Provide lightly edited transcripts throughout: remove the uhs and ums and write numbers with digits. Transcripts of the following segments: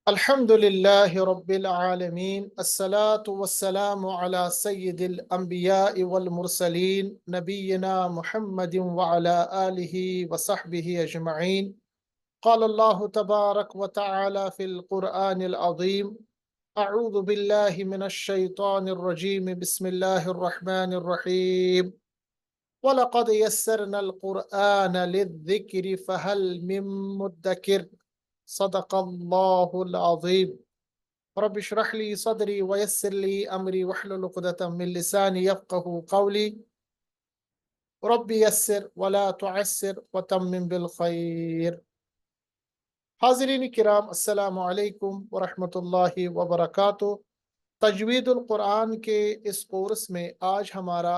الحمد لله رب العالمين الصلاة والسلام على سيد الأنبياء والمرسلين نبينا محمد وعلى آله وصحبه أجمعين. قال الله تبارك وتعالى في القرآن العظيم: أعوذ بالله من الشيطان الرجيم، بسم الله الرحمن الرحيم. ولقد يسرنا القرآن للذكر فهل من مدكر. صدق الله العظيم. رب اشرح لي صدري ويسر لي أمري واحلل عقدة من لساني يفقه قولي. رب يسر ولا تعسر وتمم بالخير. حاضرین کرام، السلام علیکم ورحمۃ اللہ وبرکاتہ۔ تجوید القرآن کے اس کورس میں آج ہمارا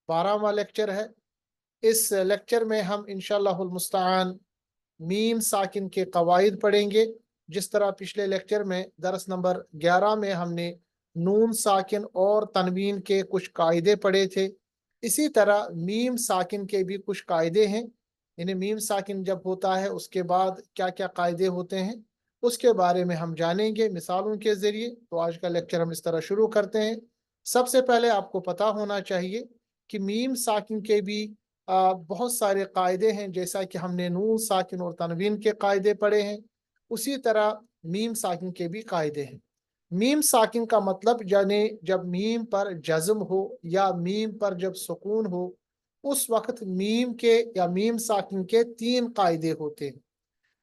12واں لیکچر ہے۔ اس لیکچر میں ہم انشاءاللہ المستعان میم ساکن کے قواعد پڑھیں گے۔ جس طرح پچھلے لیکچر میں درس نمبر 11 میں ہم نے نون ساکن اور تنوین کے کچھ قاعدے پڑھے تھے، اسی طرح میم ساکن کے بھی کچھ قاعدے ہیں۔ یعنی میم ساکن جب ہوتا ہے اس کے بعد کیا کیا قاعدے ہوتے ہیں اس کے بارے میں ہم جانیں گے مثالوں کے ذریعے۔ تو آج کا لیکچر ہم اس طرح شروع کرتے ہیں۔ سب سے پہلے آپ کو پتہ ہونا چاہیے کہ میم ساکن کے بھی بہت سارے قاعدے ہیں، جیسا کہ ہم نے نون ساکن اور تنوین کے قاعدے پڑھے ہیں، اسی طرح میم ساکن کے بھی قاعدے ہیں۔ میم ساکن کا مطلب یعنی جب میم پر جزم ہو یا میم پر جب سکون ہو، اس وقت میم کے یا میم ساکن کے 3 قاعدے ہوتے ہیں۔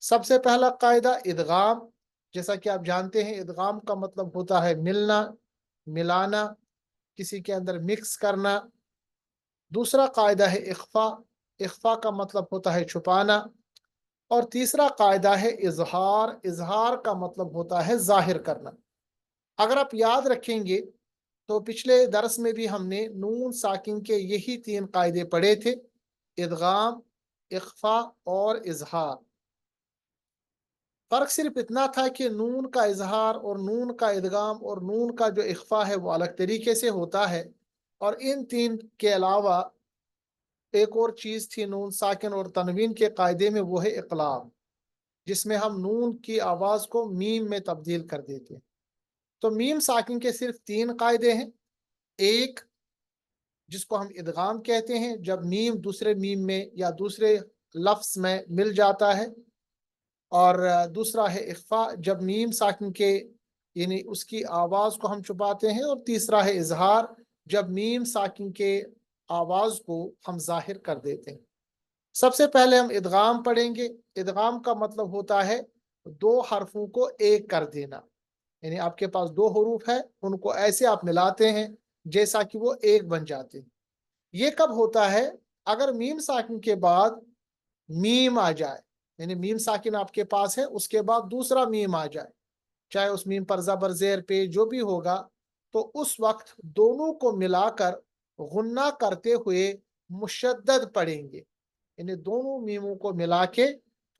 سب سے پہلا قاعدہ ادغام، جیسا کہ آپ جانتے ہیں ادغام کا مطلب ہوتا ہے ملنا، ملانا، کسی کے اندر مکس کرنا۔ دوسرا قاعدہ ہے اخفا، اخفا کا مطلب ہوتا ہے چھپانا۔ اور تیسرا قاعدہ ہے اظہار، اظہار کا مطلب ہوتا ہے ظاہر کرنا۔ اگر آپ یاد رکھیں گے تو پچھلے درس میں بھی ہم نے نون ساکن کے یہی 3 قاعدے پڑھے تھے: ادغام، اخفا اور اظہار۔ فرق صرف اتنا تھا کہ نون کا اظہار اور نون کا ادغام اور نون کا جو اخفا ہے وہ الگ طریقے سے ہوتا ہے، اور ان 3 کے علاوہ ایک اور چیز تھی نون ساکن اور تنوین کے قاعدے میں، وہ ہے اقلاب، جس میں ہم نون کی آواز کو میم میں تبدیل کر دیتے ہیں۔ تو میم ساکن کے صرف 3 قاعدے ہیں۔ ایک جس کو ہم ادغام کہتے ہیں، جب میم دوسرے میم میں یا دوسرے لفظ میں مل جاتا ہے، اور دوسرا ہے اخفا، جب میم ساکن کے یعنی اس کی آواز کو ہم چھپاتے ہیں، اور تیسرا ہے اظہار، جب میم ساکن کے آواز کو ہم ظاہر کر دیتے ہیں۔ سب سے پہلے ہم ادغام پڑھیں گے۔ ادغام کا مطلب ہوتا ہے 2 حرفوں کو ایک کر دینا، یعنی آپ کے پاس 2 حروف ہے، ان کو ایسے آپ ملاتے ہیں جیسا کہ وہ ایک بن جاتے ہیں۔ یہ کب ہوتا ہے؟ اگر میم ساکن کے بعد میم آ جائے، یعنی میم ساکن آپ کے پاس ہے، اس کے بعد دوسرا میم آ جائے، چاہے اس میم پر زبر زیر پہ جو بھی ہوگا، تو اس وقت دونوں کو ملا کر غنہ کرتے ہوئے مشدد پڑھیں گے، یعنی دونوں میموں کو ملا کے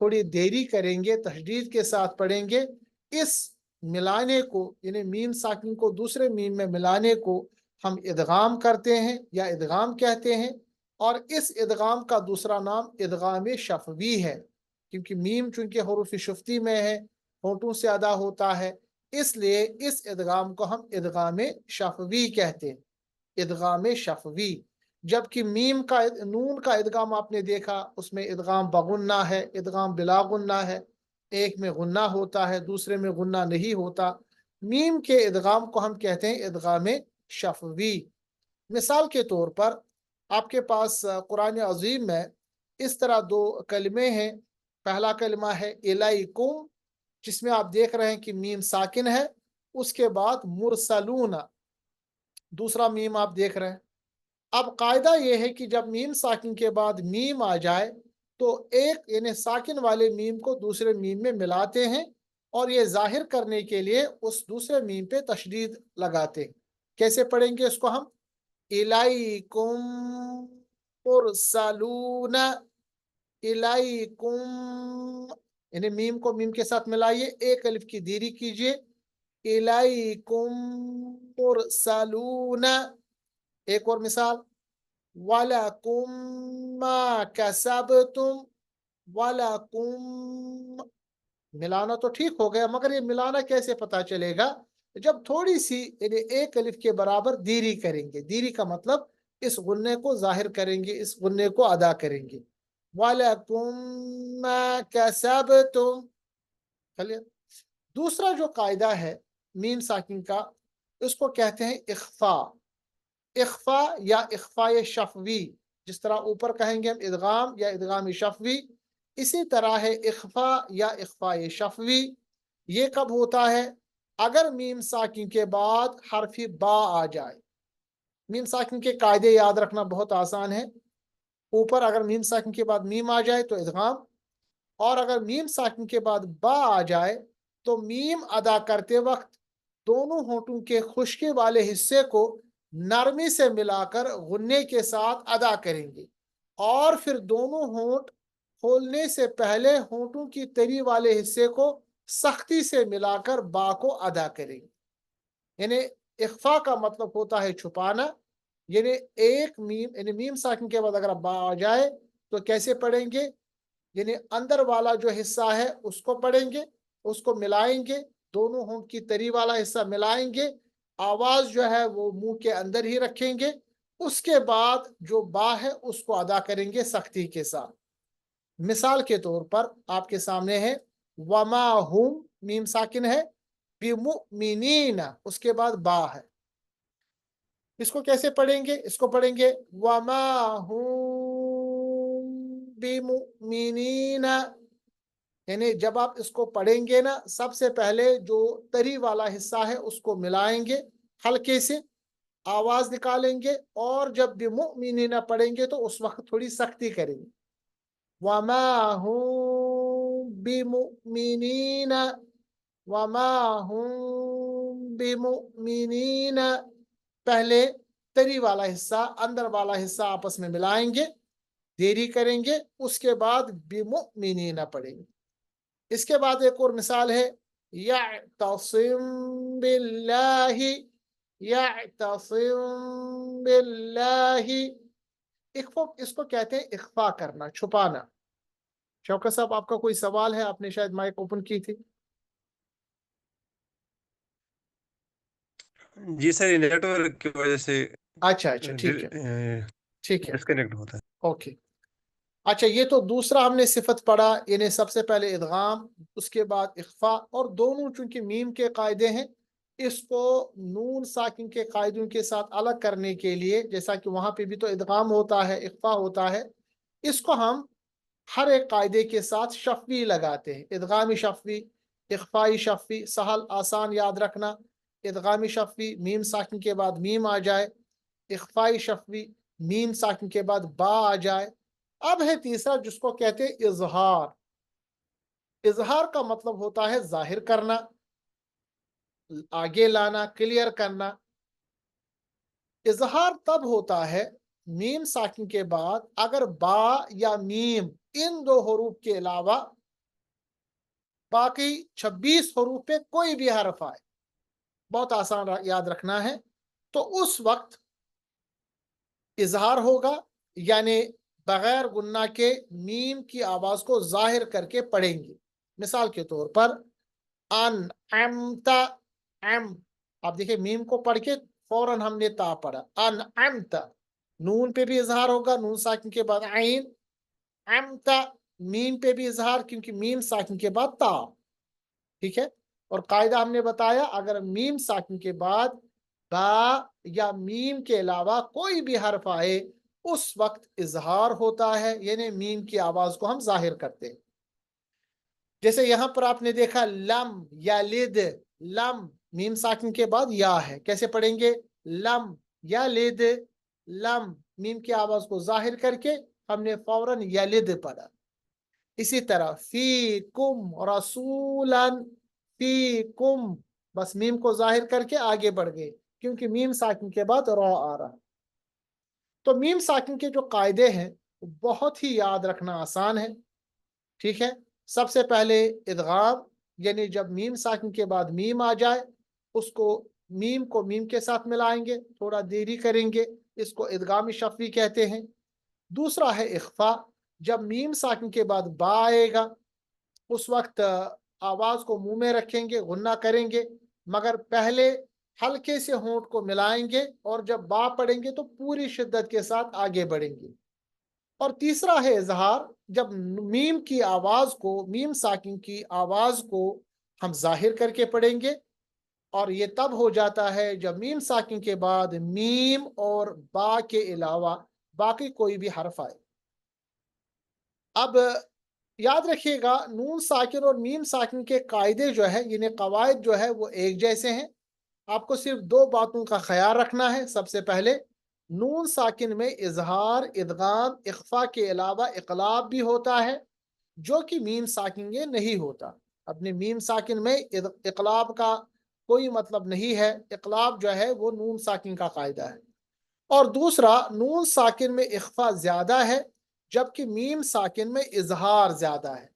تھوڑی دیری کریں گے، تشدید کے ساتھ پڑھیں گے۔ اس ملانے کو یعنی میم ساکن کو دوسرے میم میں ملانے کو ہم ادغام کرتے ہیں یا ادغام کہتے ہیں، اور اس ادغام کا دوسرا نام ادغام شفوی ہے، کیونکہ میم چونکہ حروف شفتی میں ہے، ہونٹوں سے ادا ہوتا ہے، اس لیے اس ادغام کو ہم ادغام شفوی کہتے ہیں، ادغام شفوی۔ جبکہ میم کا نون کا ادغام آپ نے دیکھا، اس میں ادغام بغنہ ہے، ادغام بلا غنہ ہے، ایک میں غنہ ہوتا ہے دوسرے میں غنہ نہیں ہوتا۔ میم کے ادغام کو ہم کہتے ہیں ادغام شفوی۔ مثال کے طور پر آپ کے پاس قرآن عظیم میں اس طرح 2 کلمے ہیں۔ پہلا کلمہ ہے الیکم، جس میں آپ دیکھ رہے ہیں کہ میم ساکن ہے، اس کے بعد مرسلون، دوسرا میم آپ دیکھ رہے ہیں۔ اب قاعدہ یہ ہے کہ جب میم ساکن کے بعد میم آ جائے تو ایک یعنی ساکن والے میم کو دوسرے میم میں ملاتے ہیں، اور یہ ظاہر کرنے کے لیے اس دوسرے میم پہ تشدید لگاتے ہیں۔ کیسے پڑھیں گے اس کو ہم؟ الیکم مرسلون، الیکم، یعنی میم کو میم کے ساتھ ملائیے، ایک الف کی دیری کیجئے، الیکم مرسلون۔ ایک اور مثال، وَلَكُمْ مَا كَسَبْتُمْ، وَلَكُمْ मिलाना तो ठीक हो गया, मगर ये मिलाना कैसे पता चलेगा? जब थोड़ी सी यानी एक अलिफ के बराबर देरी करेंगे। देरी का मतलब इस गुन्ने को जाहिर करेंगे, इस गुन्ने को अदा करेंगे। वलकुम मा कसबतुम। चलिए, दूसरा जो कायदा है मीम साकिन का, उसको कहते हैं इख्फा। इख्फा या इख्फा शफवी, जिस तरह ऊपर कहेंगे हम इदगाम या इदगाम शफवी, इसी तरह है इख्फा या इख्फा शफवी। ये कब होता है? अगर मीम साकिन के बाद हरफी बा आ जाए। मीम साकिन के कायदे याद रखना बहुत आसान है। ऊपर अगर मीम साकिन के बाद मीम आ जाए तो इदगाम, और अगर मीम साकिन के बाद बा आ जाए तो मीम अदा करते वक्त दोनों होंठों के खुश्की वाले हिस्से को नरमी से मिलाकर गुन्ने के साथ अदा करेंगे, और फिर दोनों होंठ खोलने से पहले होंठों की तरी वाले हिस्से को सख्ती से मिलाकर बा को अदा करेंगे। यानी इख्फा का मतलब होता है छुपाना। यानी एक मीम यानी मीम साकिन के बाद अगर बा आ जाए तो कैसे पढ़ेंगे? यानी अंदर वाला जो हिस्सा है उसको पढ़ेंगे, उसको मिलाएंगे, दोनों होंठ की तरी वाला हिस्सा मिलाएंगे, आवाज जो है वो मुंह के अंदर ही रखेंगे। उसके बाद जो बा है उसको अदा करेंगे सख्ती के साथ। मिसाल के तौर पर आपके सामने है वमा हुम, मीम साकिन है, बिमुमिनीना, उसके बाद बा है। इसको कैसे पढ़ेंगे? इसको पढ़ेंगे वमा हुम बिमुमिनीना। यानी जब आप इसको पढ़ेंगे ना, सबसे पहले जो तरी वाला हिस्सा है उसको मिलाएंगे, हल्के से आवाज निकालेंगे, और जब बिमुमिनीना पढ़ेंगे तो उस वक्त थोड़ी सख्ती करेंगे। वमा हुम बिमुमिनीना, वमा हुम बिमुमिनीना। पहले तरी वाला हिस्सा अंदर वाला हिस्सा आपस में मिलाएंगे, देरी करेंगे, उसके बाद बिमुमिनीना पढ़ेंगे। इसके बाद एक और मिसाल है यअतसिम बिल्लाहि, यअतसिम बिल्लाहि। इसको कहते हैं इख्फा करना, छुपाना। शौकत साहब, आपका कोई सवाल है? आपने शायद माइक ओपन की थी। जी सर, ये नेटवर्क की वजह से अच्छा अच्छा, ठीक है, ठीक है, डिस्कनेक्ट होता है। ओके। अच्छा, ये तो दूसरा हमने सिफत पढ़ा, यानी सबसे पहले इदगाम, उसके बाद इख्फा, और दोनों चूंकि मीम के कायदे हैं, इसको नून साकिन के कायदों के साथ अलग करने के लिए, जैसा कि वहां पे भी तो इदगाम होता है, इख्फा होता है, इसको हम हर एक कायदे के साथ शफवी लगाते हैं। इदगामी शफवी, इख्फाई शफवी, सहल आसान याद रखना। इदगामी शफवी, मीम साकिन के बाद मीम आ जाए। इख्फाई शफवी, मीम साकिन के बाद बा आ जाए। अब है तीसरा, जिसको कहते हैं इजहार। इजहार का मतलब होता है जाहिर करना, आगे लाना, क्लियर करना। इजहार तब होता है मीम साकिन के बाद अगर बा या मीम, इन दो हरूफ के अलावा बाकी 26 हरूफ पे कोई भी हरफ आए, बहुत आसान याद रखना है, तो उस वक्त इजहार होगा। यानी बगैर गुन्ना के मीम की आवाज को जाहिर करके पढ़ेंगे। मिसाल के तौर पर अन अमता, अम, आप देखिए मीम को पढ़ के फौरन हमने ता पढ़ा, अन अमता। नून पे भी इजहार होगा, नून साकिन के बाद आइन। अमता, मीम पे भी इजहार, क्योंकि मीम साकिन के बाद ता। ठीक है, और कायदा हमने बताया, अगर मीम साकिन के बाद बा या मीम के अलावा कोई भी हर्फ आए, उस वक्त इजहार होता है, यानी मीम की आवाज को हम जाहिर करते हैं। जैसे यहां पर आपने देखा लम या लिद, लम मीम साकिन के बाद या है, कैसे पढ़ेंगे? लम या लिद, लम मीम की आवाज को जाहिर करके हमने फौरन यलिद पढ़ा। इसी तरह फी कुम रसूलन, फी कुम, बस मीम को जाहिर करके आगे बढ़ गए, क्योंकि मीम साकिन के बाद रॉ आ रहा। तो मीम साकिन के जो कायदे हैं बहुत ही याद रखना आसान है। ठीक है, सबसे पहले इदगाम, यानी जब मीम साकिन के बाद मीम आ जाए, उसको मीम को मीम के साथ मिलाएंगे, थोड़ा देरी करेंगे, इसको इदगामी शफवी कहते हैं। दूसरा है इख्फा, जब मीम साकिन के बाद बा आएगा, उस वक्त आवाज को मुंह में रखेंगे, गुन्ना करेंगे, मगर पहले हल्के से होंठ को मिलाएंगे और जब बा पढ़ेंगे तो पूरी शिद्दत के साथ आगे बढ़ेंगे। और तीसरा है इजहार, जब मीम की आवाज को, मीम साकिन की आवाज को हम जाहिर करके पढ़ेंगे, और ये तब हो जाता है जब मीम साकिन के बाद मीम और बा के अलावा बाकी कोई भी हर्फ आए। अब याद रखिएगा, नून साकिन और मीम साकिन के कायदे जो है, यानी कवायद जो है, वो एक जैसे हैं। आपको सिर्फ दो बातों का ख्याल रखना है। सबसे पहले, नून साकिन में इजहार, इदगाम, इख्फा के अलावा इकलाब भी होता है, जो कि मीम साकिन में नहीं होता। अपने मीम साकिन में इकलाब का कोई मतलब नहीं है। इकलाब जो है वो नून साकिन का कायदा है। और दूसरा, नून साकिन में इख्फा ज्यादा है, जबकि मीम साकिन में इजहार ज्यादा है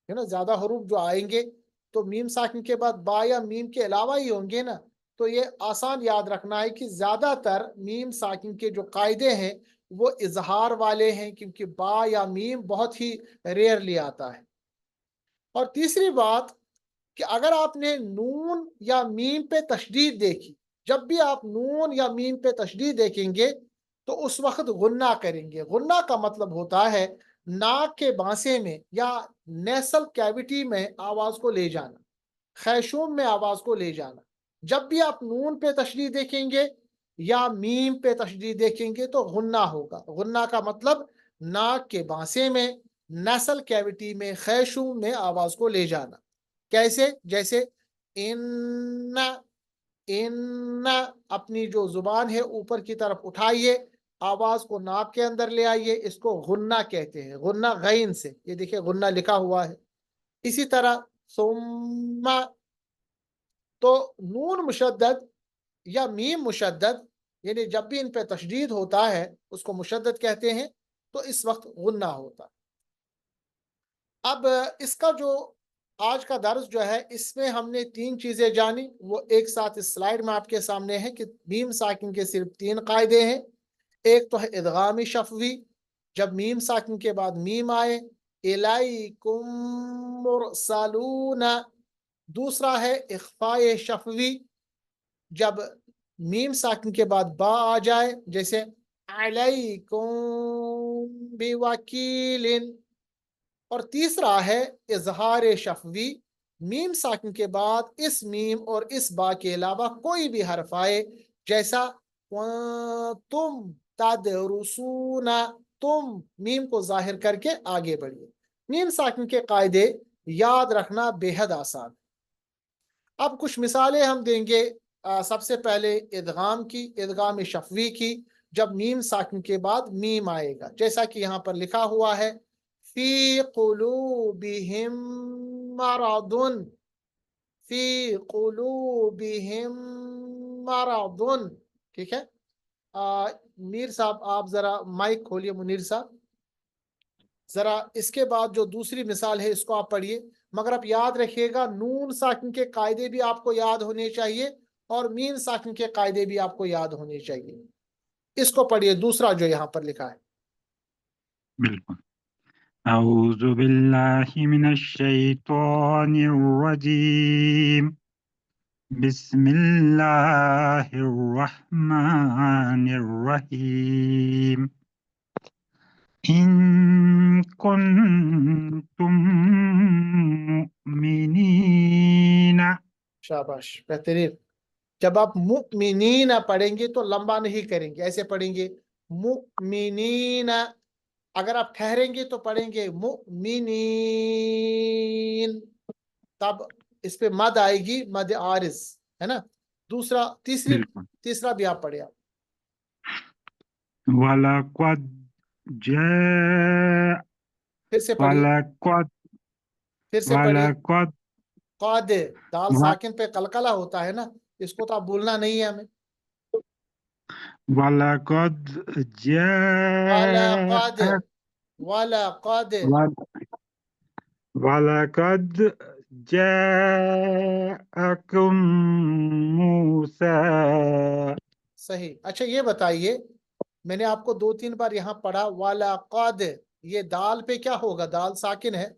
ना। ज्यादा हरूफ जो आएंगे तो मीम साकिन के बाद बा या मीम के अलावा ही होंगे ना। तो ये आसान याद रखना है कि ज्यादातर मीम साकिन के जो कायदे हैं वो इजहार वाले हैं, क्योंकि बा या मीम बहुत ही रेयरली आता है। और तीसरी बात कि अगर आपने नून या मीम पे तशदीद देखी, जब भी आप नून या मीम पे तशदीद देखेंगे तो उस वक्त गुन्ना करेंगे। गुन्ना का मतलब होता है नाक के बांसे में या नेसल कैविटी में आवाज को ले जाना, खैशूम में आवाज को ले जाना। जब भी आप नून पे तशदीद देखेंगे या मीम पे तशदीद देखेंगे तो गुन्ना होगा। गुन्ना का मतलब नाक के बांसे में, नेसल कैविटी में, खैशूम में आवाज को ले जाना। कैसे? जैसे इन्ना, इन्ना, अपनी जो जुबान है ऊपर की तरफ उठाइए, आवाज को नाक के अंदर ले आइए, इसको गुन्ना कहते हैं। गुन्ना गैन से, ये देखिए गुन्ना लिखा हुआ है। इसी तरह सुम्मा, तो नून मुशद्दद या मीम मुशद्दद, यानी जब भी इन पे तशदीद होता है उसको मुशद्दद कहते हैं, तो इस वक्त गुन्ना होता। अब इसका जो आज का दर्स जो है, इसमें हमने तीन चीजें जानी, वो एक साथ इस स्लाइड में आपके सामने है कि मीम साकिन के सिर्फ तीन कायदे हैं। एक तो है इदगामी शफवी, जब मीम साकिन के बाद मीम आए, इलैकुम मुरसलूना। दूसरा है इख्फाए शफवी, जब मीम साकिन के बाद बा आ जाए, जैसे अलैकुम बिवकीलिन। और तीसरा है इजहार शफवी, मीम साकिन के बाद इस मीम और इस बा के अलावा कोई भी हर्फ आए, जैसा तुम तदरुसूना, तुम मीम को जाहिर करके आगे बढ़िए। मीम साकिन के कायदे याद रखना बेहद आसान। अब कुछ मिसालें हम देंगे। सबसे पहले इदगाम की, इदगाम शफवी की, जब मीम साकिन के बाद मीम आएगा, जैसा कि यहाँ पर लिखा हुआ है, फी कुलूबिहिम मरदुन, फी कुलूबिहिम मरदुन। ठीक है। मीर साहब, आप जरा माइक खोलिए। मुनीर साहब, जरा इसके बाद जो दूसरी मिसाल है इसको आप पढ़िए। मगर आप याद रखिएगा, नून साकिन के कायदे भी आपको याद होने चाहिए और मीम साकिन के कायदे भी आपको याद होने चाहिए। इसको पढ़िए, दूसरा जो यहाँ पर लिखा है। बिल्कुल। अऊज़ु बिल्लाहि मिनश शैतानिर रजीम। बिस्मिल्लाहिर रहमानिर रहीम। इन कुंतुम मुमिनीना। शाबाश, बेहतरीन। जब आप मुमिनीना पढ़ेंगे तो लंबा नहीं करेंगे, ऐसे पढ़ेंगे मुमिनीना। अगर आप ठहरेंगे तो पढ़ेंगे मुमिनीन, तब इस पे मद आएगी, मद आरिज, है ना। दूसरा, बिल्कुल। तीसरा भी आप पढ़े आप। वलक़द जा फिर से पढ़िए, वलक़द फिर से पढ़िए। वलक़द काद, दाल व- साकिन पे कलकला होता है ना, इसको तो आप भूलना नहीं है हमें। वलक़द वलक़द, जाअक वलक़द। वलक़द जाअकुम मूसा। सही। अच्छा ये बताइए, मैंने आपको दो तीन बार यहाँ पढ़ा वलक़द, ये दाल पे क्या होगा? दाल साकिन है,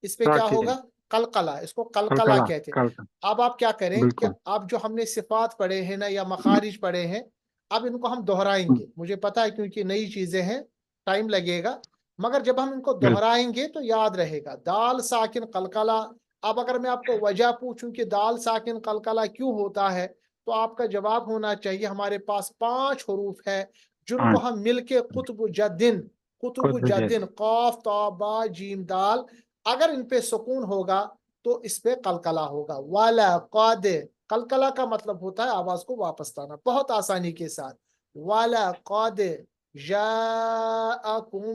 इस पे क्या साकिन है। होगा? कलकला, इसको कलकला कलकला कहते हैं। कलकला अब आप क्या करें कि बिल्कुल अब जो हमने सिफात पढ़े हैं ना या मखारिज पढ़े हैं, अब इनको हम दोहराएंगे। मुझे पता है क्योंकि नई चीजें हैं, टाइम लगेगा, मगर जब हम इनको बिल्कुल दोहराएंगे तो याद रहेगा। दाल साकिन कलकला। अब अगर मैं आपको वजह पूछूं कि दाल साकिन कलकला क्यों होता है, तो आपका जवाब होना चाहिए हमारे पास 5 हरूफ है जिनको हाँ हम मिलके कुतुब जद्दिन, कुतुब खुद जद्दिन, जद कौफ ता बा जीम दाल, अगर इन पे सुकून होगा तो इस पे कलकला होगा। वाला कादे, कलकला का मतलब होता है आवाज को वापस लाना, बहुत आसानी के साथ। वाला कादे जाअकुम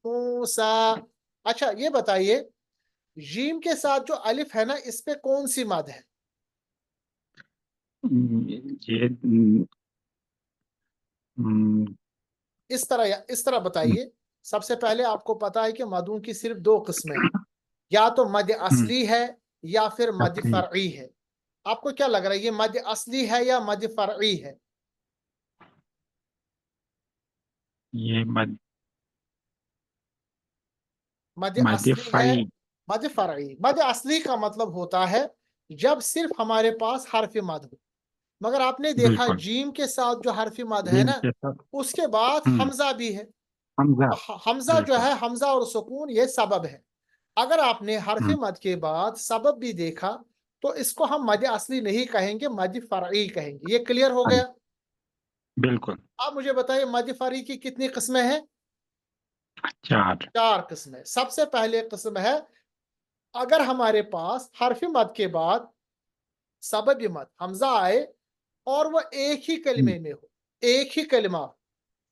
मूसा। अच्छा ये बताइए, जीम के साथ जो अलिफ है ना, इस पे कौन सी मद है? ये इस तरह बताइए। सबसे पहले आपको पता है कि मदों की सिर्फ 2 किस्में हैं, या तो मद असली है या फिर मद असली फरई है। आपको क्या लग रहा है, ये मद असली है या मद फरई है? ये मद असली है, मदिफई मद फरई। मद असली का मतलब होता है जब सिर्फ हमारे पास हर्फ मद हो, मगर आपने देखा बिल्कुल जीम के साथ जो हर्फ मद है जीम ना, के साथ उसके बाद हमजा भी है। हमजा हमजा जो बिल्कुल है, हमजा और सुकून, ये सबब है। अगर आपने हर्फ मद के बाद सबब भी देखा तो इसको हम मद असली नहीं कहेंगे, मद फरई कहेंगे। ये क्लियर हो गया? बिल्कुल आप मुझे बताइए मद फरई की कितनी किस्में हैं? 4 4 किस्में। सबसे पहले किस्म है अगर हमारे पास हर्फ मद के बाद सबब मद हमजा आए और वह एक ही कलमे में हो, एक ही कलमा हो।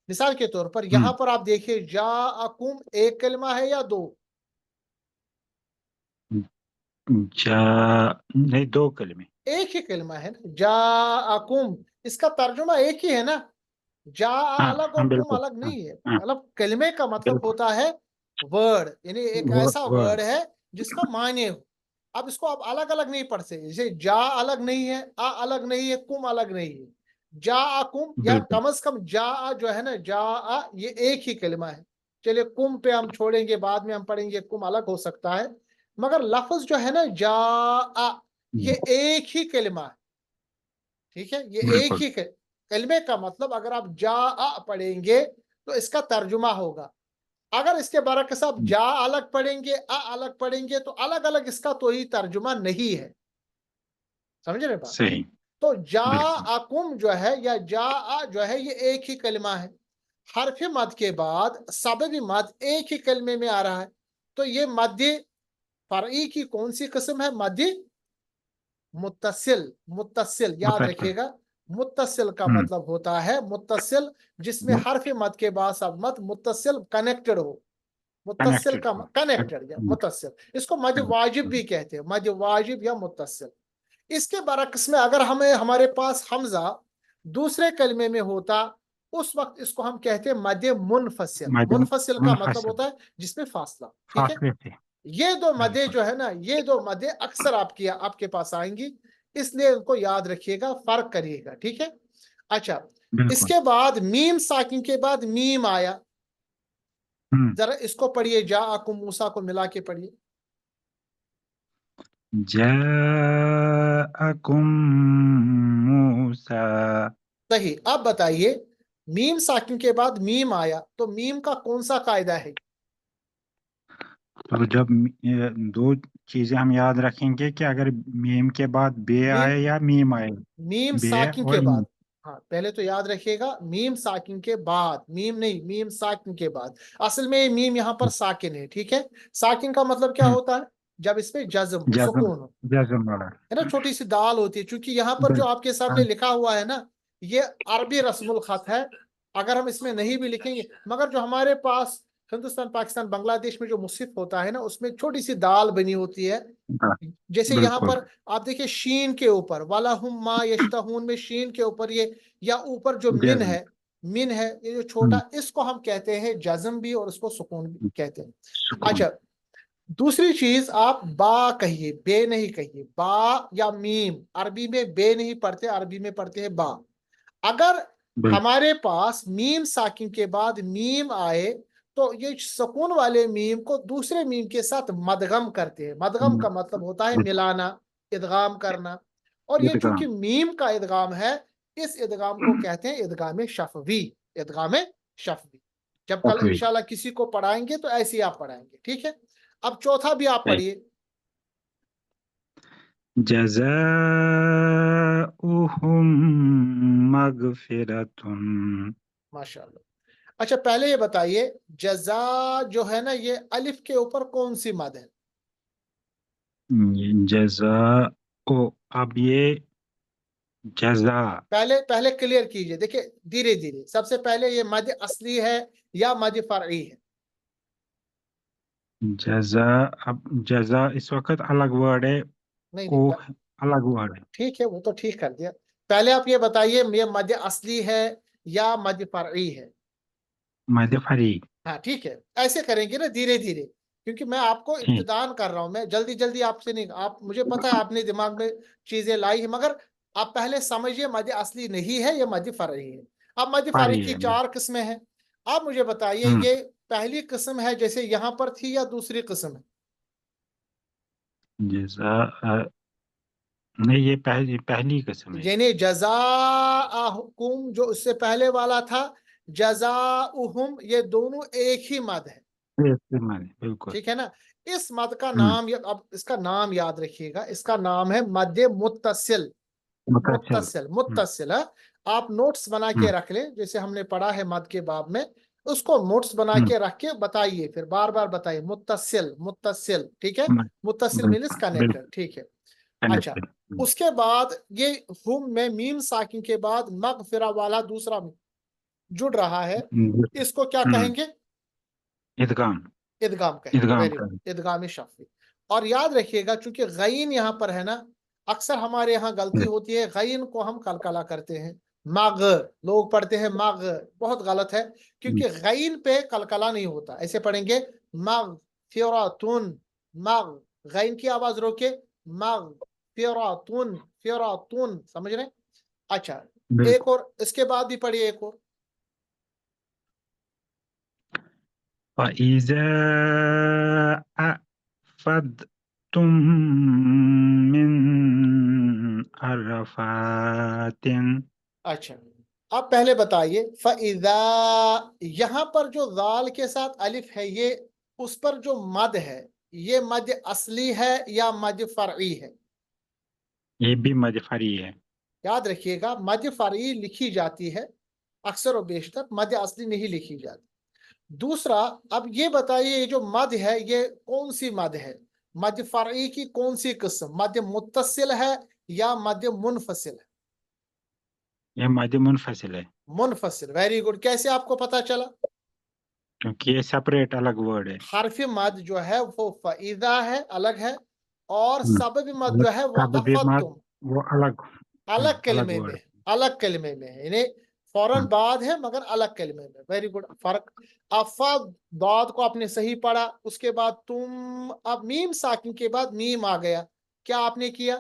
मिसाल के तौर पर यहां पर आप देखिए, जाअकुम एक कलमा है या 2? जा नहीं 2 कलमे एक ही कलमा है ना, जाअकुम, इसका तर्जुमा एक ही है ना। जा हाँ अलग और हाँ कुम बिल्कुल अलग हाँ नहीं है। हाँ मतलब कलमे का मतलब बिल्कुल होता है वर्ड, यानी एक ऐसा वर्ड वर्ड है जिसका माने हो। अब इसको आप अलग अलग नहीं पढ़ सकते, जैसे जा अलग नहीं है, आ अलग नहीं है, कुम अलग नहीं है। जा आ कुम, या बिल्कुल कम से कम जा आ जो है ना, जा आ ये एक ही कलमा है। चलिए कुम पे हम छोड़ेंगे, बाद में हम पढ़ेंगे कुम अलग हो सकता है, मगर लफ्ज जो है ना जा आ, ये एक ही कलमा है। ठीक है, ये एक बिल्कुल ही कलमे का मतलब अगर आप जा आ पढ़ेंगे तो इसका तर्जुमा होगा। अगर इसके बरक्स आप जा अलग पढ़ेंगे, आ अलग पढ़ेंगे, तो अलग अलग इसका तो ही तर्जुमा नहीं है। समझ रहे बात? सही तो जा बिल्कुल आकुम जो है या जा आ जो है, ये एक ही कलमा है। हरफ मद के बाद सबब मद एक ही कलमे में आ रहा है, तो ये मध्य फरई की कौन सी किस्म है? मध्य मुत्तसिल। मुत्तसिल याद मुतसिल रखिएगा, मुत्तसिल का मतलब होता है मुत्तसिल जिसमें हर्फ मद के बाद सब मद मुत्तसिल कनेक्टेड हो। मुत्तसिल कनेक्टेड का हो कनेक्टेड या मुत्तसिल, इसको मद वाजिब भी कहते हैं, मद वाजिब या मुत्तसिल। इसके बरक्स में अगर हमें हमारे पास हमजा दूसरे कलमे में होता, उस वक्त इसको हम कहते हैं मद मुनफसिल। मदम मुनफसिल का मतलब मुनफसिल होता है जिसमें फासला। ठीक है, फासले से ये दो मदे बिल्कुल जो है ना, ये दो मदे अक्सर आपके पास आएंगी, इसलिए इनको याद रखिएगा, फर्क करिएगा। ठीक है। अच्छा, बिल्कुल इसके बाद मीम साकिन के बाद मीम आया, हम्म जरा इसको पढ़िए, जाअकुम मूसा को मिला के पढ़िए। जाअकुम मूसा सही। अब बताइए, मीम साकिन के बाद मीम आया तो मीम का कौन सा कायदा है? तो जब ये 2 चीजें हम याद रखेंगे कि अगर मीम के बाद बे मीम, आए या मीम आए मीम बे साकिन के और बाद, हाँ पहले तो याद रखिएगा मीम साकिन के बाद, मीम नहीं, मीम साकिन के बाद। असल में मीम यहाँ पर साकिन है। ठीक है, साकिन का मतलब क्या होता है? जब इसमें जज्म हो, जज्म सुकून हो, जज्म वाला है ना, छोटी सी दाल होती है। क्योंकि यहाँ पर जो बिल आपके सामने लिखा हुआ है ना, ये अरबी रस्मुल खत है। अगर हम इसमें नहीं भी लिखेंगे, मगर जो हमारे पास हिंदुस्तान पाकिस्तान बांग्लादेश में जो मुसिफ होता है ना, उसमें छोटी सी दाल बनी होती है। हाँ, जैसे यहाँ बिल्कुल पर आप देखिए शीन के ऊपर वाला हुम मा यश्तहून में शीन के ऊपर ये, या ऊपर जो मिन जज्म है, मिन है ये जो छोटा, इसको हम कहते हैं जज्म भी और इसको सुकून भी कहते हैं। सुकून अच्छा, दूसरी चीज, आप बा कहिए, बे नहीं कहिए। बा या मीम, अरबी में बे नहीं पढ़ते, अरबी में पढ़ते हैं बा। अगर बिल हमारे पास मीम साकिन के बाद मीम आए تو یہ سکون والے میم کو دوسرے میم کے ساتھ مدغم کرتے ہیں. مدغم کا مطلب ہوتا ہے ملانا، ادغام کرنا. اور یہ چونکہ میم کا ادغام ہے، اس ادغام کو کہتے ہیں ادغام شفوی. ادغام شفوی. جب کل انشاءاللہ کسی کو پڑھائیں گے تو ایسے ہی آپ پڑھائیں گے. ٹھیک ہے. اب چوتھا بھی آپ پڑھیے. جزاؤہم مغفرتن. ماشاءاللہ. اچھا پہلے یہ بتائیے جزا جو ہے نا یہ الف کے اوپر کون سی مد ہے؟ جزاؤ، اب یہ جزا پہلے کلیئر کیجئے. دیکھیں دھیرے دھیرے. سب سے پہلے یہ مد اصلی ہے یا مد فرعی ہے؟ جزا. اب جزا اس وقت الگ ورڈ ہے، نہیں او نہیں الگ ورڈ ہے. ٹھیک ہے، وہ تو ٹھیک کر دیا. پہلے آپ یہ بتائیے یہ مد اصلی ہے یا مد فرعی ہے؟ مد فری. ہاں ٹھیک ہے. ایسے کریں گے نا دھیرے دھیرے، کیونکہ میں آپ کو ٹھیک. ابتدان کر رہا ہوں. میں جلدی جلدی آپ سے نہیں، آپ مجھے پتا ہے آپ نے دماغ میں چیزیں لائی ہیں، مگر آپ پہلے سمجھیے مد اصلی نہیں ہے، یہ مد فرعی ہے. اب مد فرعی فری کی ہے. 4 قسمیں ہیں. آپ مجھے بتائیے یہ پہلی قسم ہے جیسے یہاں پر تھی یا دوسری قسم ہے؟ جزا نہیں، یہ پہلی قسم ہے. یعنی جزاءکم جو اس سے پہلے والا تھا، جزاؤہم، یہ دونوں ایک ہی مد ہے. بالکل. ٹھیک ہے نا. اس مد کا نام، اب اس کا نام یاد رکھیے گا، اس کا نام ہے مد متصل. متصل ہے. آپ نوٹس بنا کے رکھ لیں، جیسے ہم نے پڑھا ہے مد کے باب میں، اس کو نوٹس بنا کے رکھ کے بتائیے، پھر بار بار بتائیے متصل. ٹھیک ہے. متصل مینس کنیکٹڈ. ٹھیک ہے. اچھا اس کے بعد یہ ہم میں میم ساکن کے بعد مغفرہ والا دوسرا جڑ رہا ہے، اس کو کیا کہیں گے؟ ادغام. ادغام کہیں گے. Very good. ادغام شفوی. اور یاد رکھیے گا چونکہ غین یہاں پر ہے نا، اکثر ہمارے یہاں غلطی ہوتی ہے، غین کو ہم قلقلہ کرتے ہیں. مغ لوگ پڑھتے ہیں مغ، بہت غلط ہے، کیونکہ غین پہ قلقلہ نہیں ہوتا. ایسے پڑھیں گے مغفرتن. مغ غین کی آواز روکے، مغفرتن. فراتن. سمجھ رہے ہیں؟ اچھا ایک اور اس کے بعد بھی پڑھیے ایک اور. فَإِذَا أَفَضْتُم مِّنْ عَرَفَاتٍ. اچھا اب پہلے بتائیے فَإِذَا، یہاں پر جو ذال کے ساتھ الف ہے، یہ اس پر جو مد ہے یہ مد اصلی ہے یا مد فرعی ہے؟ یہ بھی مد فری ہے. یاد رکھیے گا مد فرعی لکھی جاتی ہے اکثر و بیشتر، مد اصلی نہیں لکھی جاتی. دوسرا اب یہ بتائیے یہ جو مد ہے یہ کون سی مد ہے؟ مد فرعی کی کون سی قسم؟ مد متصل ہے یا مد منفصل ہے؟ یہ مد منفصل ہے. منفصل. Very good. کیسے آپ کو پتا چلا؟ کیونکہ یہ سپریٹ الگ ورڈ ہے. حرف مد جو ہے وہ فَإِذَا ہے، الگ ہے، اور سبب مد جو ہے وہ سبب مد افدتم، وہ الگ کلمے ورڈ. میں، الگ کلمے میں ہے، یعنی فوراً بعد ہے مگر الگ کلمے میں. Very good. فرق افد داد کو آپ نے صحیح پڑھا. اس کے بعد تم، اب میم ساکن کے بعد میم آ گیا، کیا آپ نے کیا؟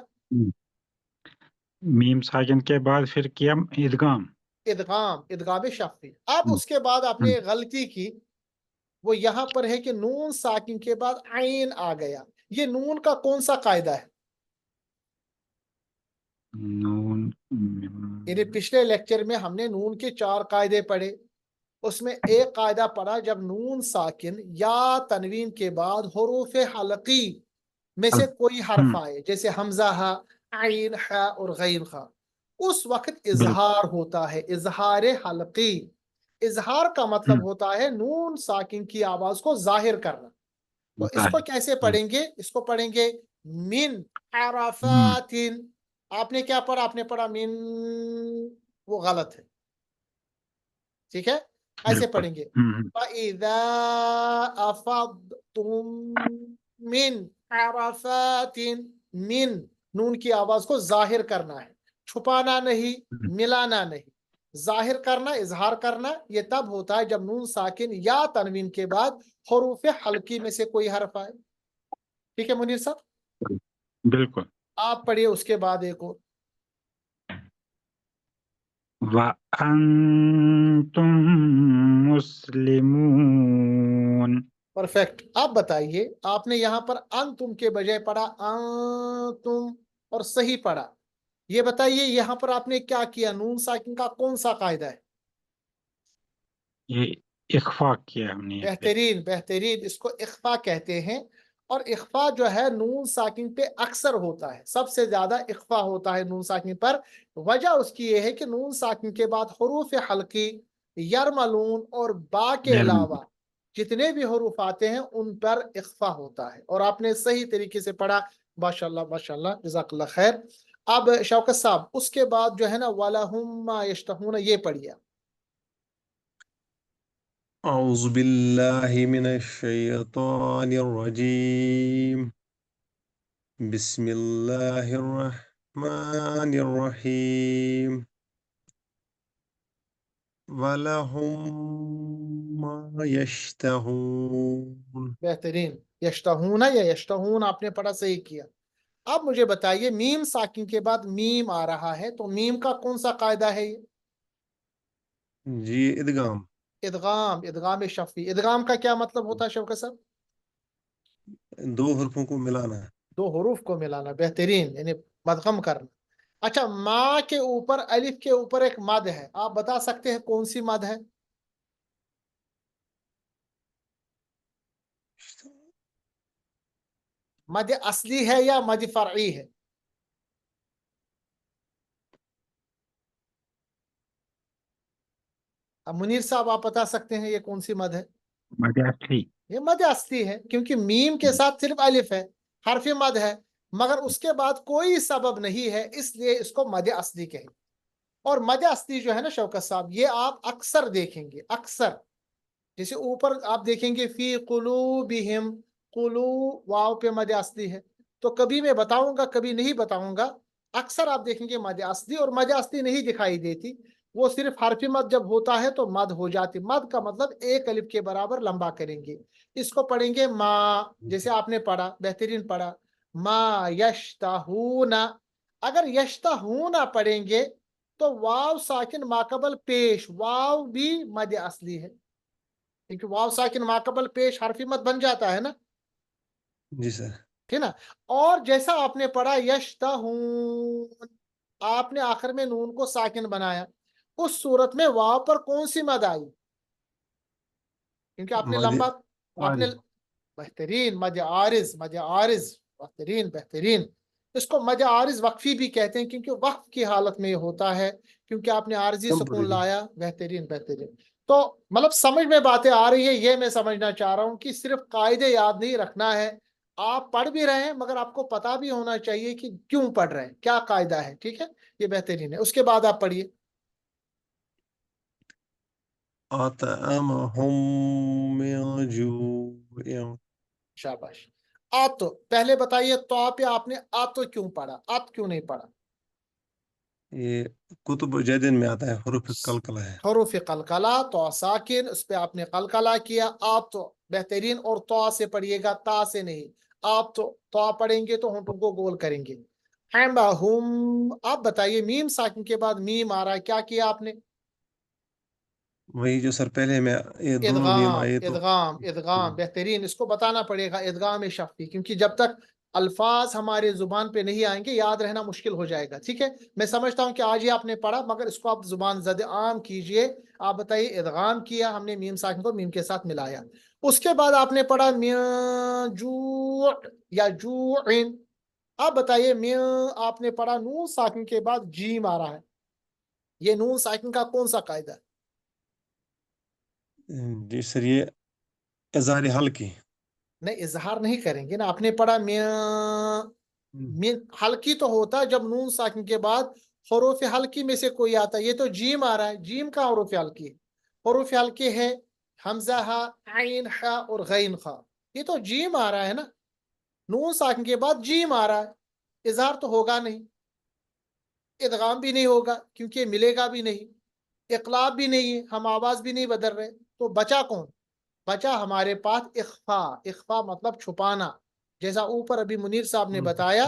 میم ساکن کے بعد پھر کیا ادغام. ادغام شفوی. اب اس کے بعد آپ نے غلطی کی، وہ یہاں پر ہے کہ نون ساکن کے بعد عین آ گیا. یہ نون کا کون سا قاعدہ ہے؟ نون. یعنی پچھلے لیکچر میں ہم نے نون کے 4 قاعدے پڑھے، اس میں ایک قاعدہ پڑھا جب نون ساکن یا تنوین کے بعد حروف حلقی میں سے کوئی حرف آئے، جیسے حمزہ ہا، عین ہا اور غین خا، اس وقت اظہار ہوتا ہے، اظہار حلقی. اظہار کا مطلب ہوتا ہے نون ساکن کی آواز کو ظاہر کرنا. تو اس کو کیسے پڑھیں گے؟ اس کو پڑھیں گے من عرفات. آپ نے کیا پڑھا؟ آپ نے پڑھا من، وہ غلط ہے. ٹھیک ہے. ایسے پڑھیں گے فَإِذَا أَفَضْتُم مِّنْ عَرَفَاتٍ. من نون کی آواز کو ظاہر کرنا ہے، چھپانا نہیں، ملانا نہیں. ظاہر کرنا، اظہار کرنا، یہ تب ہوتا ہے جب نون ساکن یا تنوین کے بعد حروف حلقی میں سے کوئی حرف آئے. ٹھیک ہے منیر صاحب؟ بالکل. آپ پڑھیے اس کے بعد ایک اور. وأنتم مسلمون. परफेक्ट. आप बताइए, आपने यहाँ पर अन तुम के बजाय पढ़ा तुम और सही पढ़ा. ये बताइए यहाँ पर आपने क्या किया, नून साकिन का कौन सा कायदा है? ये इख्फा किया हमने यहाँ पे. बेहतरीन बेहतरीन, इसको इख्फा कहते हैं. और इख्फा जो है नून साकिन पे अक्सर होता है, सबसे ज्यादा इख्फा होता है नून साकिन पर. वजह उसकी ये है कि नून साकिन के बाद हुरूफ हल्की, यरमलून और बा के अलावा जितने भी हुरूफ आते हैं उन पर इख्फा होता है. और आपने सही तरीके से पढ़ा, माशाल्लाह माशाल्लाह, जज़ाकल्लाह खैर. अब शौकत साहब, उसके बाद जो है ना वलहुम मा यश्तहून, ये पढ़िए. أعوذ بالله من الشيطان الرجيم بسم الله الرحمن الرحيم ولهم ما يشتهون. बेहतरीन. यश्तहून या यश्तहून आपने पढ़ा, सही किया. अब मुझे बताइए, मीम साकिन के बाद मीम आ रहा है, तो मीम का कौन सा कायदा है ये? जी इदगाम. इदगाम. इदगाम शफी. इदगाम का क्या मतलब होता है शौकत साहब? दो हरफों को मिलाना है. दो हुरूफ को मिलाना. बेहतरीन, यानी मदगम करना. अच्छा, माँ के ऊपर अलिफ के ऊपर एक मद है, आप बता सकते हैं कौन सी मद है? मद असली है या मद फरई है? अब मुनीर साहब आप बता सकते हैं ये कौन सी मद है? मजासी. ये मद असली है, क्योंकि मीम के साथ सिर्फ अलिफ है, हरफ मद है, मगर उसके बाद कोई सबब नहीं है, इसलिए इसको मद असली कहें. और मद असली जो है ना शौकत साहब, ये आप अक्सर देखेंगे, अक्सर. जैसे ऊपर आप देखेंगे फी कुलूबिहिम, कुलू वाव पे मद असली है. तो कभी मैं बताऊंगा कभी नहीं बताऊंगा. अक्सर आप देखेंगे मद असली, और मद असली नहीं दिखाई देती, वो सिर्फ हरफी मद जब होता है तो मद हो जाती. मद का मतलब एक अलिफ के बराबर लंबा करेंगे. इसको पढ़ेंगे माँ, जैसे आपने पढ़ा, बेहतरीन पढ़ा, माँ यश्तहूना. अगर यश्तहूना पढ़ेंगे तो वाव साकिन माकबल पेश, वाव भी मद असली है, क्योंकि वाव साकिन माकबल पेश हरफी मद बन जाता है ना, जी सर. ठीक ना. और जैसा आपने पढ़ा यश्तहून, आपने आखिर में नून को साकिन बनाया, उस सूरत में वाव पर कौन सी मद आई? क्योंकि आपने मादी लंबा, आपने, आरिज. बेहतरीन, मद आरिज, मद आरिज. बेहतरीन बेहतरीन. इसको मद आरिज वक्फी भी कहते हैं, क्योंकि वक्फ की हालत में ये होता है, क्योंकि आपने आरजी सुकून टेम्पररी. लाया. बेहतरीन बेहतरीन. तो मतलब समझ में बातें आ रही है, ये मैं समझना चाह रहा हूँ कि सिर्फ कायदे याद नहीं रखना है, आप पढ़ भी रहे हैं मगर आपको पता भी होना चाहिए कि क्यों पढ़ रहे हैं, क्या कायदा है. ठीक है, ये बेहतरीन है. उसके बाद आप पढ़िए. अतअमहुम मिन जूइन. शाबाश. आत तो पहले बताइए, तो पे आपने आत तो क्यों पढ़ा, आत क्यों नहीं पढ़ा? ये कुतुब जैदिन में आता है, हुरूफ कलकला है. हरूफ कलकला, तो साकिन, उस पे आपने कलकला किया. आप तो बेहतरीन. और तो से पढ़िएगा, ता से नहीं. आप तो पढ़ेंगे तो होंठों को गोल करेंगे. हम. आप बताइए, मीम साकिन के बाद मीम आ रहा है, क्या किया आपने? वही जो सर पहले में ये दोनों मीम इदगाम आए तो. इदगाम इदगाम. बेहतरीन. इसको बताना पड़ेगा इदगाम शफी, क्योंकि जब तक अल्फाज हमारे जुबान पे नहीं आएंगे याद रहना मुश्किल हो जाएगा. ठीक है, मैं समझता हूँ कि आज ही आपने पढ़ा, मगर इसको आप जुबान जद आम कीजिए. आप बताइए, इदगाम किया हमने मीम साकिन को मीम के साथ मिलाया. उसके बाद आपने पढ़ा जू या जूइन. आप बताइए, आपने पढ़ा नून साकिन के बाद जीम आ रहा है, ये नून साकिन का कौन सा कायदा है? जी सर, ये इज़हार हल की. नहीं, इजहार नहीं करेंगे ना. आपने पढ़ा हल्की तो होता है जब नून साकिन के बाद हरूफ हल्की में से कोई आता है. ये तो जीम आ रहा है, जीम का हरूफ हल्की है. हरूफ हल्के है हमजा हा, आइन हा और गैन खा. ये तो जीम आ रहा है ना, नून साकिन के बाद जीम आ रहा है. इजहार तो होगा नहीं, इदगाम भी नहीं होगा क्योंकि ये मिलेगा भी नहीं, इकलाब भी नहीं है, हम आवाज भी नहीं बदल रहे. तो बचा कौन? बचा हमारे पास इख्फा. इख्फा मतलब छुपाना, जैसा ऊपर अभी मुनीर साहब ने बताया.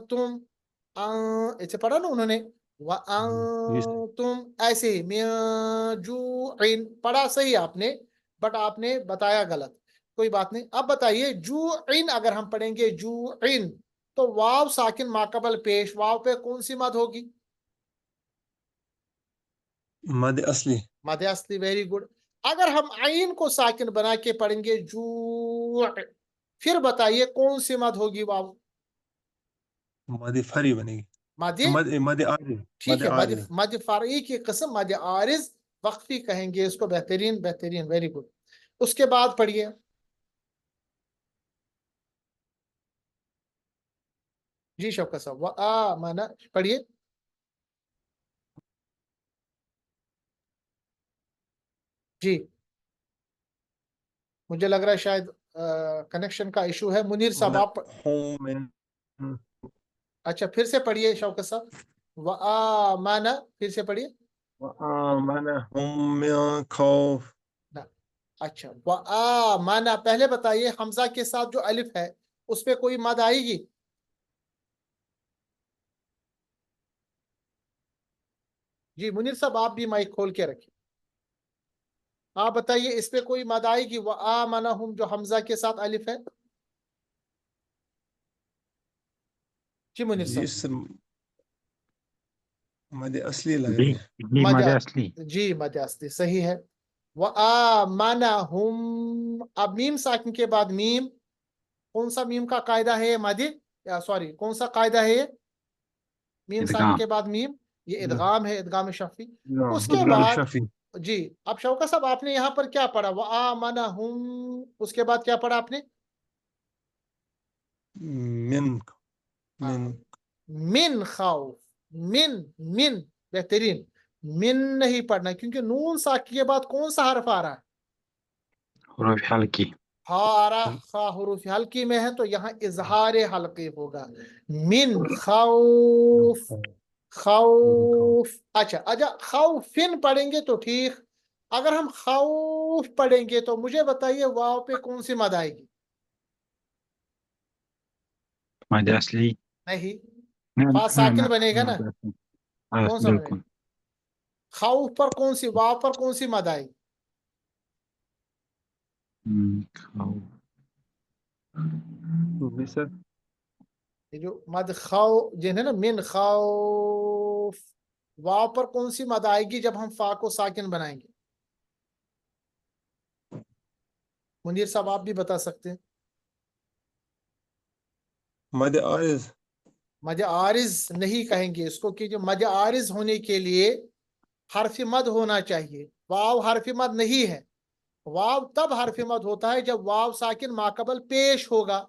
तुम, ऐसे पढ़ा ना उन्होंने, वअंतुम ऐसे ही मियजुइन पढ़ा सही आपने, बट आपने बताया गलत, कोई बात नहीं। अब बताइए जुइन अगर हम पढ़ेंगे जुइन तो वाव साकिन माकबल पेश, वाव पे कौन सी मद होगी? मद असली। मद असली, वेरी गुड। अगर हम आइन को साकिन बना के पढ़ेंगे जू, फिर बताइए कौन सी मद होगी वाव? मद फरी बनेगी। मद, मद आरिज। ठीक मद है, मद आरिज। मद फरई की किस्म मद आरिज वक्फी कहेंगे इसको। बेहतरीन बेहतरीन, वेरी गुड। उसके बाद पढ़िए जी शौकत साहब, व आ माना पढ़िए जी। मुझे लग रहा है शायद कनेक्शन का इशू है। मुनीर साहब आप मन अच्छा फिर से पढ़िए शौकत साहब, व आ माना फिर से पढ़िए वआमनहुम मिन खौफ। ना। अच्छा, व आ माना पहले बताइए हमजा के साथ जो अलिफ है उस पे कोई मद आएगी? जी मुनीर साहब आप भी माइक खोल के रखिए, आप बताइए इस पे कोई मद आएगी? व आ माना हम जो हमजा के साथ अलिफ है। जी मुनीर जी साहब। सर, मद असली लग जी रही है। जी मद, मद असली। जी मद असली सही है। व आ माना हम, अब मीम साकिन के बाद मीम, कौन सा मीम का कायदा है ये मादी, या सॉरी कौन सा कायदा है ये? मीम साकिन इदगाम। के बाद मीम, ये इदगाम है, इदगाम शफी। उसके इदगाम बाद शफी। जी, अब शौकत साहब आपने यहाँ पर क्या पढ़ा? व आ माना हम, उसके बाद क्या पढ़ा आपने? मिन मिन हाँ, मिन खौफ, मिन, मिन, बेहतरीन। मिन नहीं पढ़ना क्योंकि नून साकी के बाद कौन सा हर्फ आ रहा है? हुरूफ हल्की। हा आ रहा, खा हुरूफ हल्की में है तो यहाँ इजहार हल्की होगा। मिन खौफ, खौफ। अच्छा अच्छा, खौफिन पढ़ेंगे तो ठीक। अगर हम खौफ पढ़ेंगे तो मुझे बताइए वाव पे कौन सी मद आएगी? मद असली। नहीं, न, फा न, साकिन न, बनेगा ना, मद असली। कौन सा बनेगा? बिल्कुल। खौफ पर कौन सी, वाव पर कौन सी मद आएगी? खौफ। जी सर, ये जो मद खौ जो है ना, मिन खौफ, वाव पर कौन सी मद आएगी जब हम फा को साकिन बनाएंगे? मुनीर साहब आप भी बता सकते हैं। मद आरिज। मद आरिज नहीं कहेंगे इसको, कि जो मद आरिज होने के लिए हर्फ मद होना चाहिए, वाव हर्फ मद नहीं है। वाव तब हर्फ मद होता है जब वाव साकिन माकबल पेश होगा।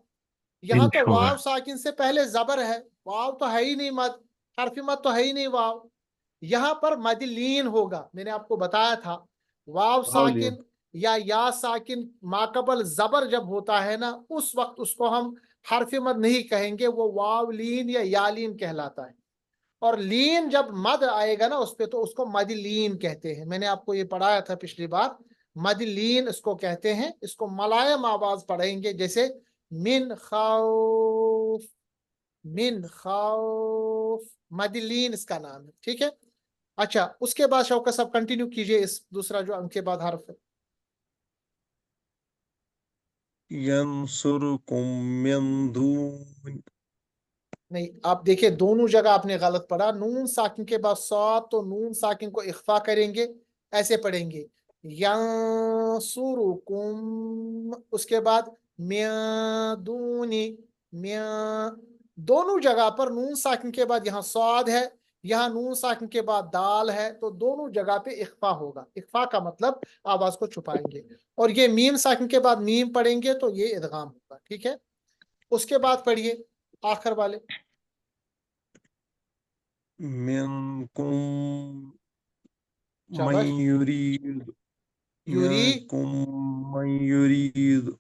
यहाँ पेश तो होगा। वाव साकिन से पहले जबर है, वाव तो है ही नहीं, मद हर्फ मद तो है ही नहीं वाव। यहाँ पर मद लीन होगा, मैंने आपको बताया था। वाव हाउलियन। साकिन या साकिन माकबल जबर जब होता है ना, उस वक्त उसको हम हर्फ मद नहीं कहेंगे, वो वाव लीन या यालीन कहलाता है। और लीन जब मद आएगा ना उस पे तो उसको मद लीन कहते हैं। मैंने आपको ये पढ़ाया था पिछली बार, मद लीन इसको कहते हैं। इसको मलायम आवाज पढ़ेंगे, जैसे मिन खौफ, मिन खौफ, मद लीन इसका नाम है, ठीक है। अच्छा उसके बाद शौकत साहब कंटिन्यू कीजिए इस दूसरा जो अंक के बाद हर्फ है। यंसुरकुम मिन दून। नहीं, आप देखिए दोनों जगह आपने गलत पढ़ा। नून साकिन के बाद सात, तो नून साकिन को इख्फा करेंगे, ऐसे पढ़ेंगे यंसुरुकुम। उसके बाद म्यादूनी, म्या, दोनों जगह पर नून साकिन के बाद यहाँ स्वाद है, यहाँ नून साकिन के बाद दाल है, तो दोनों जगह पे इख्फा होगा। इख्फा का मतलब आवाज को छुपाएंगे। और ये मीम साकिन के बाद मीम पढ़ेंगे तो ये इदगाम होगा, ठीक है। उसके बाद पढ़िए आखिर वाले, मिनकुम मन शाबाश। युरीद। यूरी, यंकुम मन युरीद।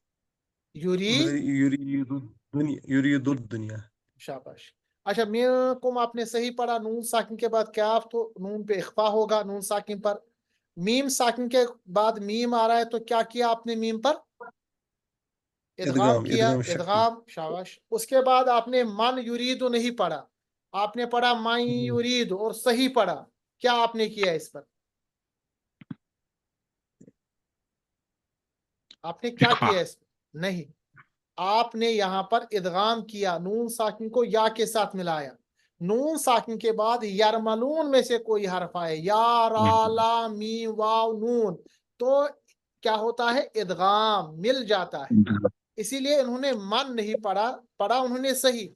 यूरी, युरीद दुनिया, युरीद दुनिया। शाबाश। अच्छा मीम आपने सही पढ़ा, नून साकिन के बाद कैफ, तो नून पे इख्फा होगा नून साकिन पर। मीम साकिन के बाद मीम आ रहा है तो क्या किया आपने मीम पर? इदगाम इदगाम, किया, इदगाम शफी। इदगाम, शाबाश। उसके बाद आपने मन युरीदु नहीं पढ़ा, آپ نے پڑھا مَن یرید اور صحیح پڑھا، کیا آپ نے کیا اس پر؟ آپ نے کیا اخفا۔ کیا اس پر؟ نہیں، آپ نے یہاں پر ادغام کیا، نون ساکن کو یا کے ساتھ ملایا، نون ساکن کے بعد یرملون میں سے کوئی حرف آئے، یا را لا میم واو نون، تو کیا ہوتا ہے؟ ادغام مل جاتا ہے۔ اسی لیے انہوں نے من نہیں پڑھا انہوں نے صحیح،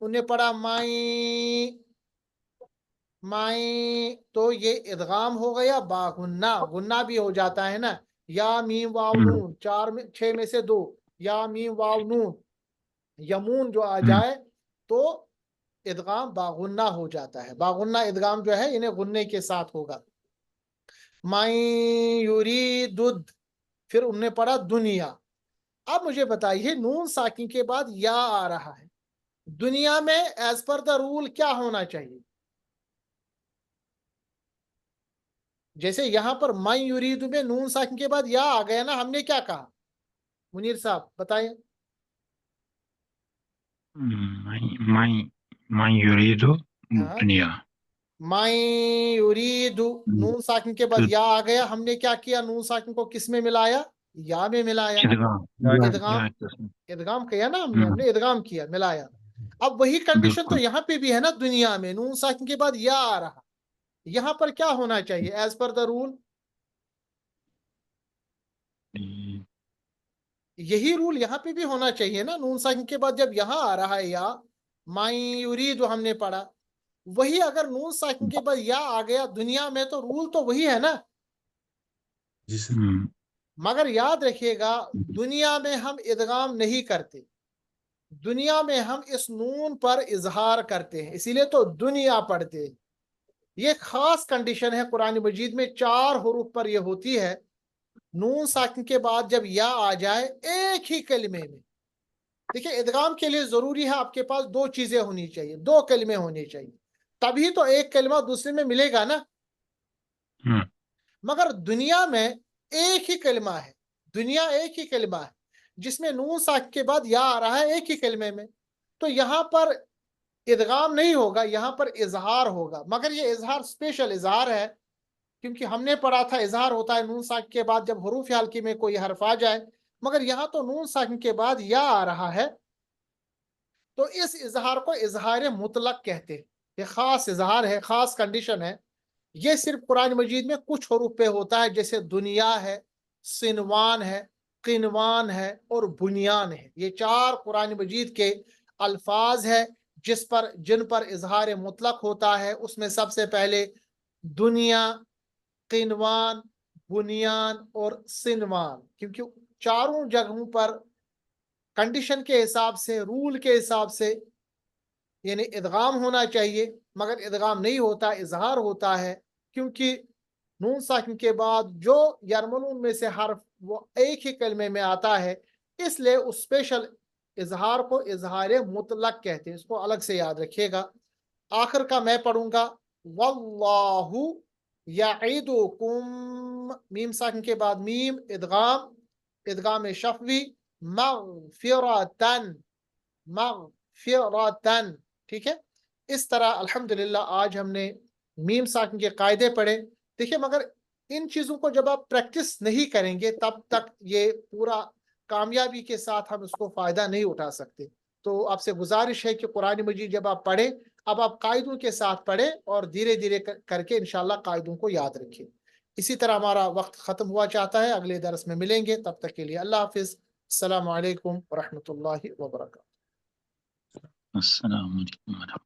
انہوں نے پڑھا مائیں مائیں، تو یہ ادغام ہو گیا با غنہ، غنہ بھی ہو جاتا ہے نا، یا میم واو نون، 6 میں سے 2، یا میم واو نون، یمون جو آ جائے تو ادغام باغنہ ہو جاتا ہے، باغنہ ادغام جو ہے انہیں غنے کے ساتھ ہوگا۔ مَن یرید، پھر انہوں نے پڑھا دنیا۔ اب مجھے بتائیے نون ساکن کے بعد یا آ رہا ہے، دنیا میں ایز پر دا رول کیا ہونا چاہیے؟ جیسے یہاں پر مَن یرید میں نون ساکن کے بعد یا آ گیا نا، ہم نے کیا کہا؟ منیر صاحب بتائیں۔ مَن یرید ہاں، دنیا، مَن یرید، نون ساکن کے بعد یا آ گیا، ہم نے کیا کیا؟ نون ساکن کو کس میں ملایا؟ یا میں ملایا، ادغام ادغام کیا نا ہم نے ادغام کیا، ملایا۔ اب وہی کنڈیشن تو یہاں پہ بھی ہے نا، دنیا میں نون ساکن کے بعد یا آ رہا، یہاں پر کیا ہونا چاہیے ایز پر دا رول؟ یہی رول یہاں پہ بھی ہونا چاہیے نا، نون ساکن کے بعد جب یہاں آ رہا ہے یا، مَن یرید جو ہم نے پڑھا، وہی اگر نون ساکن کے بعد یا آ گیا دنیا میں تو رول تو وہی ہے نا۔ جی سر۔ مگر یاد رکھیے گا دنیا میں ہم ادغام نہیں کرتے، دنیا میں ہم اس نون پر اظہار کرتے ہیں، اسی لیے تو دنیا پڑھتے ہیں۔ یہ خاص کنڈیشن ہے قرآن مجید میں، 4 حروف پر یہ ہوتی ہے، نون ساکن کے بعد جب یا آ جائے ایک ہی کلمے میں۔ دیکھیں ادغام کے لیے ضروری ہے آپ کے پاس 2 چیزیں ہونی چاہیے، 2 کلمے ہونے چاہیے، تبھی تو ایک کلمہ دوسرے میں ملے گا نا۔ مگر دنیا میں ایک ہی کلمہ ہے، دنیا ایک ہی کلمہ ہے جس میں نون ساکن کے بعد یا آ رہا ہے ایک ہی کلمے میں، تو یہاں پر ادغام نہیں ہوگا، یہاں پر اظہار ہوگا، مگر یہ اظہار اسپیشل اظہار ہے، کیونکہ ہم نے پڑھا تھا اظہار ہوتا ہے نون ساکن کے بعد جب حروف حلقی میں کوئی حرف آ جائے، مگر یہاں تو نون ساکن کے بعد یا آ رہا ہے، تو اس اظہار کو اظہار مطلق کہتے ہیں، یہ خاص اظہار ہے، خاص کنڈیشن ہے، یہ صرف قرآن مجید میں کچھ حروف پہ ہوتا ہے، جیسے دنیا ہے، سنوان ہے، قنوان ہے اور بنیان ہے، یہ 4 قرآن مجید کے الفاظ ہے جن پر اظہار مطلق ہوتا ہے۔ اس میں سب سے پہلے دنیا، قنوان، بنیان اور سنوان، کیونکہ 4 جگہوں پر کنڈیشن کے حساب سے، رول کے حساب سے یعنی ادغام ہونا چاہیے، مگر ادغام نہیں ہوتا، اظہار ہوتا ہے، کیونکہ نون ساکن کے بعد جو یرملون میں سے حرف وہ ایک ہی کلمے میں آتا ہے، اس لیے اس اسپیشل اظہار کو اظہار مطلق کہتے ہیں، اس کو الگ سے یاد رکھیے گا۔ آخر کا میں پڑھوں گا، واللہ یعدکم، میم ساکن کے بعد میم، ادغام شفوی، مغفرتن، مغفرتن، ٹھیک ہے۔ اس طرح الحمدللہ آج ہم نے میم ساکن کے قاعدے پڑھے۔ دیکھیں مگر ان چیزوں کو جب آپ پریکٹس نہیں کریں گے تب تک یہ پورا کامیابی کے ساتھ ہم اس کو فائدہ نہیں اٹھا سکتے۔ تو آپ سے گزارش ہے کہ قرآن مجید جب آپ پڑھیں، اب آپ قاعدوں کے ساتھ پڑھیں اور دھیرے دھیرے کر کے انشاءاللہ قاعدوں کو یاد رکھیں۔ اسی طرح ہمارا وقت ختم ہوا چاہتا ہے، اگلے درس میں ملیں گے، تب تک کے لیے اللہ حافظ، السلام علیکم ورحمۃ اللہ وبرکاتہ۔ السلام علیکم ورحمۃ اللہ۔